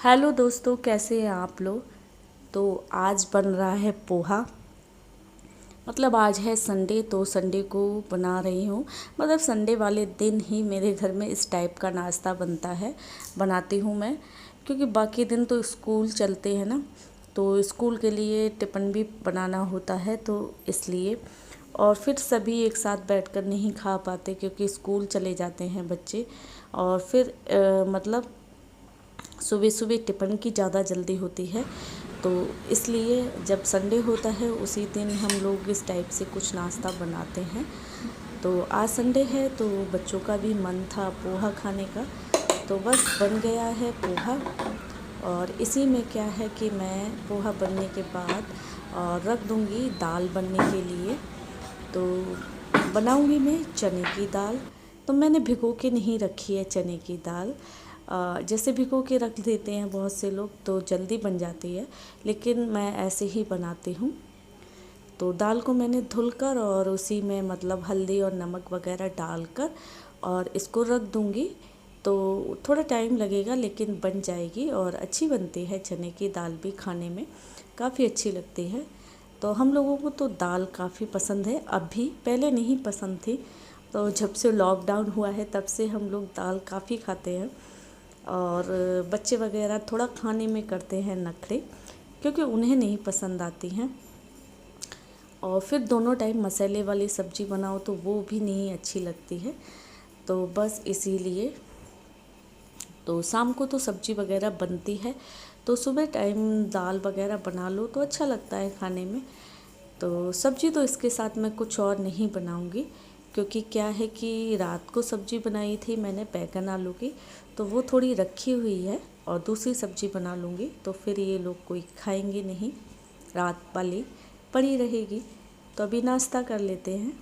Hello दोस्तों, कैसे हैं आप लोग। तो आज बन रहा है पोहा। मतलब आज है संडे, तो संडे को बना रही हूँ। मतलब संडे वाले दिन ही मेरे घर में इस टाइप का नाश्ता बनता है, बनाती हूँ मैं। क्योंकि बाकी दिन तो स्कूल चलते हैं ना, तो स्कूल के लिए टिफ़िन भी बनाना होता है, तो इसलिए। और फिर सभी एक साथ बैठकर नहीं खा पाते क्योंकि स्कूल चले जाते हैं बच्चे। और फिर मतलब सुबह सुबह टिफ़िन की ज़्यादा जल्दी होती है, तो इसलिए जब संडे होता है उसी दिन हम लोग इस टाइप से कुछ नाश्ता बनाते हैं। तो आज संडे है तो बच्चों का भी मन था पोहा खाने का, तो बस बन गया है पोहा। और इसी में क्या है कि मैं पोहा बनने के बाद और रख दूँगी दाल बनने के लिए। तो बनाऊँगी मैं चने की दाल। तो मैंने भिगो के नहीं रखी है चने की दाल। जैसे भिगो के रख देते हैं बहुत से लोग तो जल्दी बन जाती है, लेकिन मैं ऐसे ही बनाती हूँ। तो दाल को मैंने धुलकर और उसी में मतलब हल्दी और नमक वगैरह डालकर और इसको रख दूँगी। तो थोड़ा टाइम लगेगा लेकिन बन जाएगी और अच्छी बनती है। चने की दाल भी खाने में काफ़ी अच्छी लगती है। तो हम लोगों को तो दाल काफ़ी पसंद है, अब भी, पहले नहीं पसंद थी। तो जब से लॉकडाउन हुआ है तब से हम लोग दाल काफ़ी खाते हैं। और बच्चे वगैरह थोड़ा खाने में करते हैं नखरे, क्योंकि उन्हें नहीं पसंद आती हैं। और फिर दोनों टाइम मसाले वाली सब्ज़ी बनाओ तो वो भी नहीं अच्छी लगती है। तो बस इसीलिए तो शाम को तो सब्ज़ी वगैरह बनती है, तो सुबह टाइम दाल वगैरह बना लो तो अच्छा लगता है खाने में। तो सब्ज़ी तो इसके साथ मैं कुछ और नहीं बनाऊंगी, क्योंकि क्या है कि रात को सब्ज़ी बनाई थी मैंने बैंगन आलू की, तो वो थोड़ी रखी हुई है और दूसरी सब्ज़ी बना लूँगी, तो फिर ये लोग कोई खाएंगे नहीं, रात वाली पड़ी रहेगी। तो अभी नाश्ता कर लेते हैं।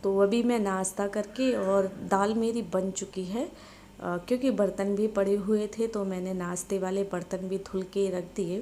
तो अभी मैं नाश्ता करके और दाल मेरी बन चुकी है। क्योंकि बर्तन भी पड़े हुए थे तो मैंने नाश्ते वाले बर्तन भी धुल के रख दिए।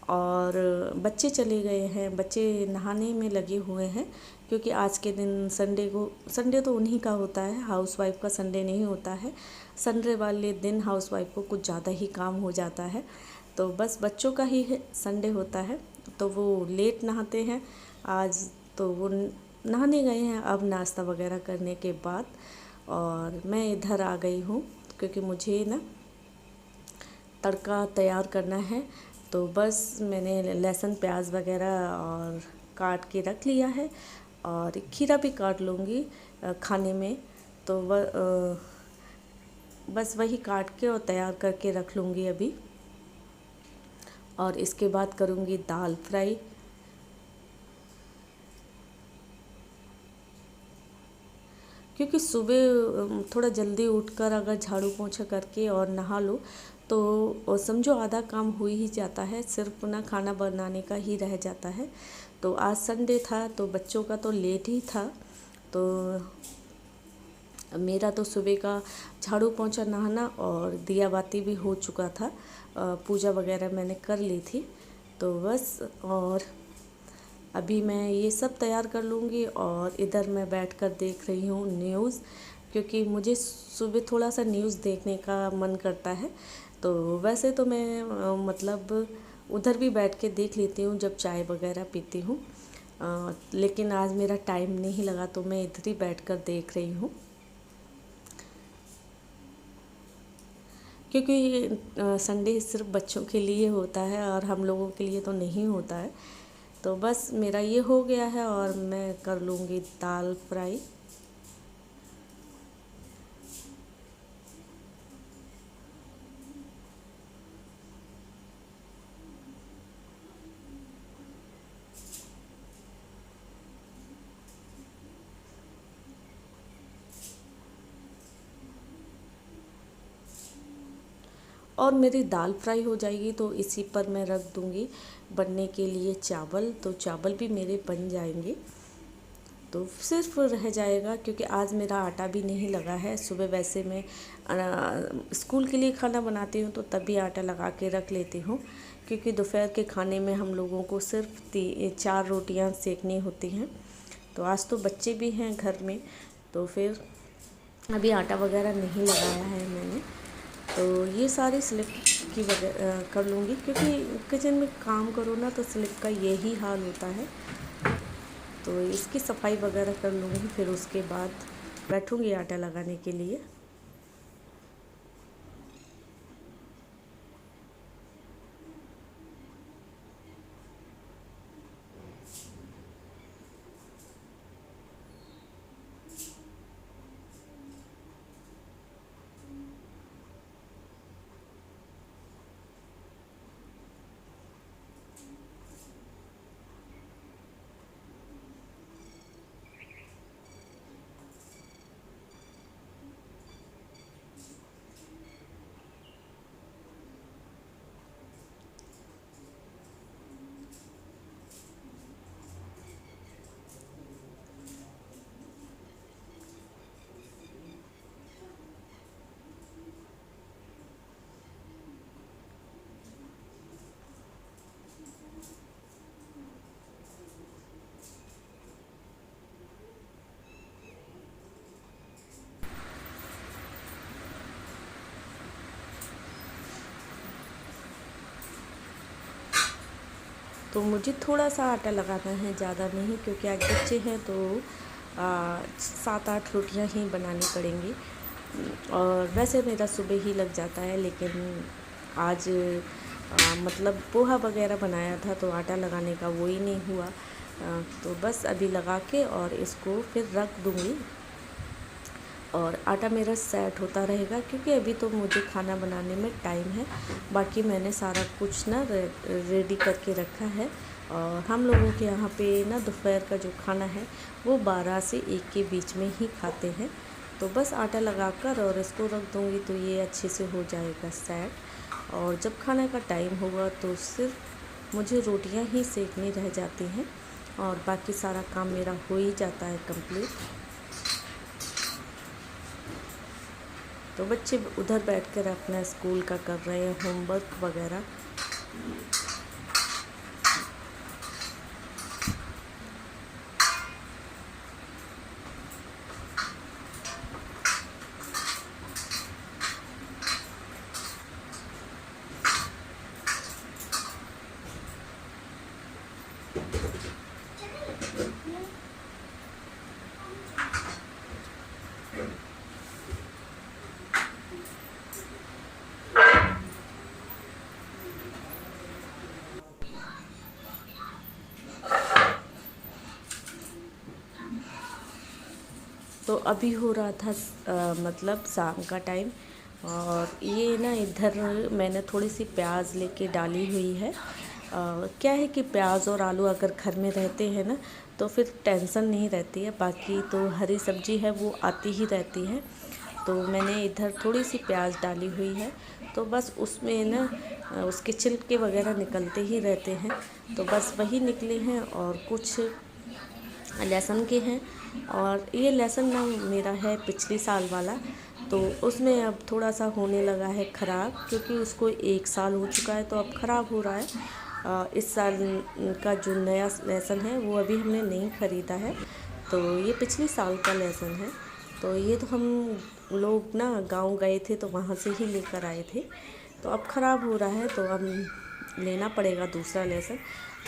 और बच्चे चले गए हैं, बच्चे नहाने में लगे हुए हैं, क्योंकि आज के दिन संडे तो उन्हीं का होता है, हाउसवाइफ का संडे नहीं होता है। संडे वाले दिन हाउसवाइफ को कुछ ज़्यादा ही काम हो जाता है, तो बस बच्चों का ही संडे होता है। तो वो लेट नहाते हैं आज, तो वो नहाने गए हैं अब नाश्ता वगैरह करने के बाद। और मैं इधर आ गई हूँ क्योंकि मुझे ना तड़का तैयार करना है। तो बस मैंने लहसुन प्याज वगैरह और काट के रख लिया है, और खीरा भी काट लूँगी खाने में। तो बस वही काट के और तैयार करके रख लूँगी अभी। और इसके बाद करूँगी दाल फ्राई। क्योंकि सुबह थोड़ा जल्दी उठकर अगर झाड़ू पोंछा करके और नहा लो तो समझो आधा काम हो ही जाता है, सिर्फ ना खाना बनाने का ही रह जाता है। तो आज संडे था तो बच्चों का तो लेट ही था, तो मेरा तो सुबह का झाड़ू पोंछा नहाना और दिया बाती भी हो चुका था। पूजा वगैरह मैंने कर ली थी। तो बस, और अभी मैं ये सब तैयार कर लूँगी और इधर मैं बैठकर देख रही हूँ न्यूज़, क्योंकि मुझे सुबह थोड़ा सा न्यूज़ देखने का मन करता है। तो वैसे तो मैं मतलब उधर भी बैठ के देख लेती हूँ जब चाय वगैरह पीती हूँ। लेकिन आज मेरा टाइम नहीं लगा तो मैं इधर ही बैठकर देख रही हूँ, क्योंकि संडे सिर्फ बच्चों के लिए होता है और हम लोगों के लिए तो नहीं होता है। तो बस मेरा ये हो गया है और मैं कर लूँगी दाल फ्राई। और मेरी दाल फ्राई हो जाएगी तो इसी पर मैं रख दूँगी बनने के लिए चावल, तो चावल भी मेरे बन जाएंगे। तो सिर्फ रह जाएगा, क्योंकि आज मेरा आटा भी नहीं लगा है। सुबह वैसे मैं स्कूल के लिए खाना बनाती हूँ तो तभी आटा लगा के रख लेती हूँ, क्योंकि दोपहर के खाने में हम लोगों को सिर्फ 4 रोटियाँ सेकनी होती हैं। तो आज तो बच्चे भी हैं घर में, तो फिर अभी आटा वगैरह नहीं लगाया है मैंने। तो ये सारी स्लिप की कर लूँगी, क्योंकि किचन में काम करो ना तो स्लिप का यही हाल होता है। तो इसकी सफाई वगैरह कर लूँगी, फिर उसके बाद बैठूँगी आटा लगाने के लिए। तो मुझे थोड़ा सा आटा लगाना है, ज़्यादा नहीं, क्योंकि आज बच्चे हैं तो 7-8 रोटियां ही बनानी पड़ेंगी। और वैसे मेरा सुबह ही लग जाता है, लेकिन आज मतलब पोहा वगैरह बनाया था तो आटा लगाने का वो ही नहीं हुआ। तो बस अभी लगा के और इसको फिर रख दूँगी और आटा मेरा सेट होता रहेगा, क्योंकि अभी तो मुझे खाना बनाने में टाइम है। बाकी मैंने सारा कुछ ना रेडी करके रखा है। और हम लोगों के यहाँ पे ना दोपहर का जो खाना है वो 12 से 1 के बीच में ही खाते हैं। तो बस आटा लगाकर और इसको रख दूँगी तो ये अच्छे से हो जाएगा सेट। और जब खाने का टाइम होगा तो सिर्फ मुझे रोटियाँ ही सेकनी रह जाती हैं और बाकी सारा काम मेरा हो ही जाता है कंप्लीट। तो बच्चे उधर बैठकर अपना स्कूल का कर रहे हैं होमवर्क वगैरह। तो अभी हो रहा था मतलब शाम का टाइम, और ये ना इधर मैंने थोड़ी सी प्याज लेके डाली हुई है। क्या है कि प्याज और आलू अगर घर में रहते हैं ना तो फिर टेंशन नहीं रहती है, बाकी तो हरी सब्जी है वो आती ही रहती है। तो मैंने इधर थोड़ी सी प्याज डाली हुई है, तो बस उसमें ना उसके छिलके वगैरह निकलते ही रहते हैं, तो बस वही निकले हैं। और कुछ लहसुन के हैं, और ये लहसुन ना मेरा है पिछले साल वाला, तो उसमें अब थोड़ा सा होने लगा है ख़राब, क्योंकि उसको 1 साल हो चुका है तो अब ख़राब हो रहा है। इस साल का जो नया लहसुन है वो अभी हमने नहीं ख़रीदा है, तो ये पिछले साल का लहसुन है। तो ये तो हम लोग ना गांव गए थे तो वहाँ से ही लेकर आए थे, तो अब ख़राब हो रहा है तो अब लेना पड़ेगा दूसरा लहसुन।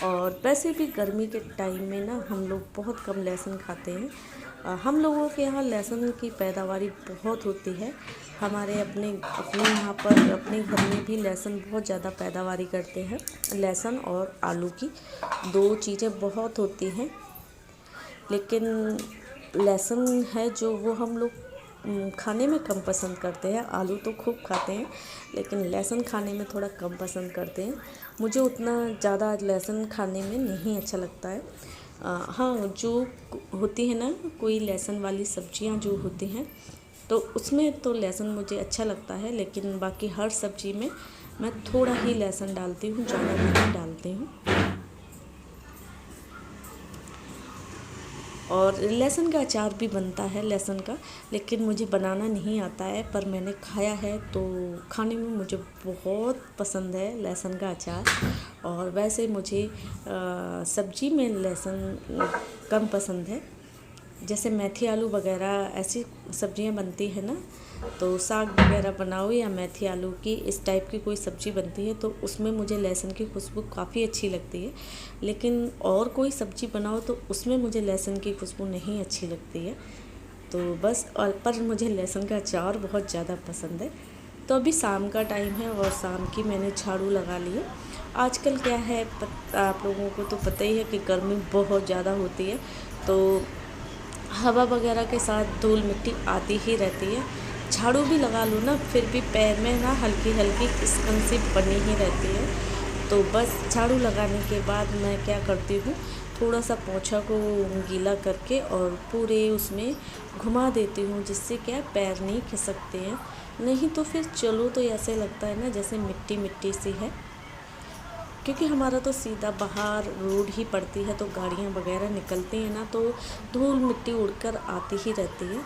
और वैसे भी गर्मी के टाइम में ना हम लोग बहुत कम लहसुन खाते हैं। हम लोगों के यहाँ लहसुन की पैदावारी बहुत होती है। हमारे अपने यहाँ पर अपने घर में भी लहसुन बहुत ज़्यादा पैदावारी करते हैं। लहसुन और आलू की 2 चीज़ें बहुत होती हैं, लेकिन लहसुन है जो वो हम लोग खाने में कम पसंद करते हैं। आलू तो खूब खाते हैं, लेकिन लहसुन खाने में थोड़ा कम पसंद करते हैं। मुझे उतना ज़्यादा लहसुन खाने में नहीं अच्छा लगता है। हाँ, जो होती है ना कोई लहसुन वाली सब्जियां जो होती हैं तो उसमें तो लहसुन मुझे अच्छा लगता है, लेकिन बाकी हर सब्ज़ी में मैं थोड़ा ही लहसुन डालती हूँ, ज़्यादा नहीं डालती हूँ। और लहसुन का अचार भी बनता है लहसुन का, लेकिन मुझे बनाना नहीं आता है, पर मैंने खाया है तो खाने में मुझे बहुत पसंद है लहसुन का अचार। और वैसे मुझे सब्जी में लहसुन कम पसंद है। जैसे मेथी आलू वगैरह ऐसी सब्जियां बनती है ना, तो साग वगैरह बनाओ या मेथी आलू की इस टाइप की कोई सब्ज़ी बनती है तो उसमें मुझे लहसुन की खुशबू काफ़ी अच्छी लगती है। लेकिन और कोई सब्ज़ी बनाओ तो उसमें मुझे लहसुन की खुशबू नहीं अच्छी लगती है। तो बस और पर मुझे लहसुन का अचार बहुत ज़्यादा पसंद है। तो अभी शाम का टाइम है और शाम की मैंने झाड़ू लगा ली है। आजकल क्या है आप लोगों को तो पता ही है कि गर्मी बहुत ज़्यादा होती है, तो हवा वगैरह के साथ धूल मिट्टी आती ही रहती है। झाड़ू भी लगा लो ना, फिर भी पैर में ना हल्की हल्की सिकुड़न सी बनी ही रहती है। तो बस झाड़ू लगाने के बाद मैं क्या करती हूँ, थोड़ा सा पोंछा को गीला करके और पूरे उसमें घुमा देती हूँ, जिससे क्या पैर नहीं खिसकते हैं। नहीं तो फिर चलो तो ऐसे लगता है ना जैसे मिट्टी मिट्टी सी है, क्योंकि हमारा तो सीधा बाहर रोड ही पड़ती है, तो गाड़ियाँ वगैरह निकलती हैं ना, तो धूल मिट्टी उड़कर आती ही रहती है।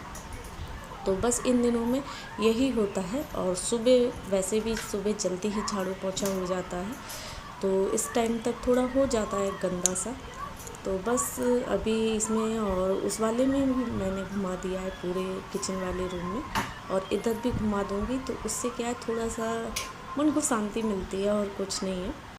तो बस इन दिनों में यही होता है। और सुबह वैसे भी सुबह जल्दी ही झाड़ू पोंछा हो जाता है, तो इस टाइम तक थोड़ा हो जाता है गंदा सा। तो बस अभी इसमें और उस वाले में भी मैंने घुमा दिया है पूरे किचन वाले रूम में, और इधर भी घुमा दूँगी, तो उससे क्या है थोड़ा सा मन को शांति मिलती है और कुछ नहीं है।